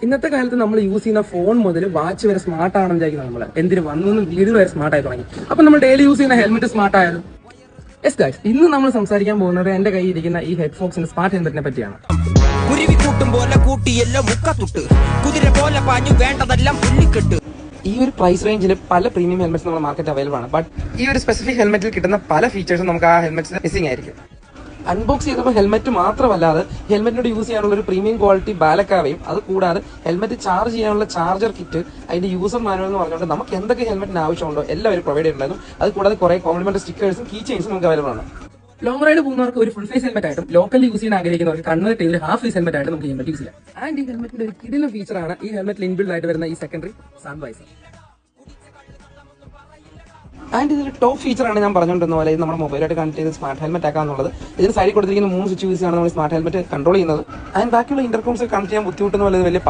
ഇന്നത്തെ കാലത്ത് നമ്മൾ യൂസ് ചെയ്യുന്ന ഫോൺ മുതൽ വാച്ച് വരെ സ്മാർട്ട് ആണെന്ന് വിചാരിക്കുന്നത് നമ്മൾ എന്തിനു വന്നു വീട് വരെ സ്മാർട്ട് ആയി തുടങ്ങി. അപ്പൊ നമ്മൾ ഡെയിലി യൂസ് ചെയ്യുന്ന ഹെൽമെറ്റ് സ്മാർട്ട് ആയാലും. യെസ് ഗൈസ്, ഇന്ന് നമ്മൾ സംസാരിക്കാൻ പോകുന്നത് എന്റെ കയ്യിൽ ഇരിക്കുന്ന ഈ ഹെഡ്ഫോക്സിന്റെ സ്മാർട്ട് ഹെൽമെറ്റിനെ പറ്റിയാണ്. കുരുവി കൂട്ടും പോലെ കൂട്ടിയെല്ലാം മുക്കത്തുട്ട് കുതിര പോലെ പാഞ്ഞു വേണ്ടതെല്ലാം പുള്ളിക്കെട്ട്. ഈ ഒരു പ്രൈസ് റേഞ്ചിൽ പല പ്രീമിയം ഹെൽമെറ്റ്സ് നമ്മുടെ മാർക്കറ്റ് അവൈലബിൾ ആണ്. ബട്ട് ഈ ഒരു സ്പെസിഫിക് ഹെൽമെറ്റിൽ കിട്ടുന്ന പല ഫീച്ചേഴ്സും നമുക്ക് ആ ഹെൽമെറ്റ്സ് മിസ്സിംഗ് ആയിരിക്കും. അൺബോക്സ് ചെയ്തപ്പോൾ ഹെൽമെറ്റ് മാത്രമല്ലാതെ ഹെൽമെറ്റിനോട് യൂസ് ചെയ്യാനുള്ള ഒരു പ്രീമിയം ക്വാളിറ്റി ബാലക്കാവയും അത് കൂടാതെ ഹെൽമെറ്റ് ചാർജ് ചെയ്യാനുള്ള ചാർജർ കിറ്റ്, അതിന്റെ യൂസർ മാനുവൽ എന്ന് പറഞ്ഞുകൊണ്ട് നമുക്ക് എന്തൊക്കെ ഹെൽമെറ്റിന് ആവശ്യമുണ്ടോ എല്ലാവരും പ്രൊവൈഡ് ചെയ്തിട്ടുണ്ടായിരുന്നു. അത് കൂടാതെ കുറെ കോംപ്ലിമെന്ററി സ്റ്റിക്കേഴ്സും കീ ചെയിൻസും നമുക്ക് അവൈലബിൾ ആണ്. ലോങ് റൈഡ് പോകുന്നവർക്ക് ഒരു ഫുൾ ഫേസ് ഹെൽമെറ്റ് ആയിട്ടും ലോക്കലി യൂസ് ചെയ്യാൻ ആഗ്രഹിക്കുന്നവർക്ക് കൺവേർട്ട് ചെയ്ത് ഹാഫ് ഫേസ് ഹെൽമെറ്റ് ആയിട്ട് നമുക്ക് ഹെൽമെറ്റ് യൂസ് ചെയ്യാം. ആൻഡ് ഈ ഹെൽമെറ്റിന്റെ ഒരു കിടിലൻ ഫീച്ചറാണ് ഈ ഹെൽമെറ്റിൽ ഇൻബിൽഡ് ആയിട്ട് വരുന്ന ഈ സെക്കൻഡറി സൺവൈസർ. ആൻഡ് ഇതിന്റെ ടോപ്പ് ഫീച്ചറാണ് ഞാൻ പറഞ്ഞുകൊണ്ടിരുന്ന പോലെ ഇത് നമ്മുടെ മൊബൈലായിട്ട് കണക്ട് ചെയ്ത് സ്മാർട്ട് ഹെൽമെറ്റ് ആക്കാന്നുള്ളത്. ഇതിന് സൈഡിൽ കൊടുത്തിരിക്കുന്ന 3 സ്വിച്ച് യൂസ് ആണ് നമ്മൾ സ്മാർട്ട് ഹെൽമെറ്റ് കൺട്രോൾ ചെയ്യുന്നത്. ആൻഡ് ബാക്കിയുള്ള ഇന്റർകോംസ് കണക്ട് ചെയ്യാൻ ബുദ്ധിമുട്ടുന്ന പോലെ വലിയ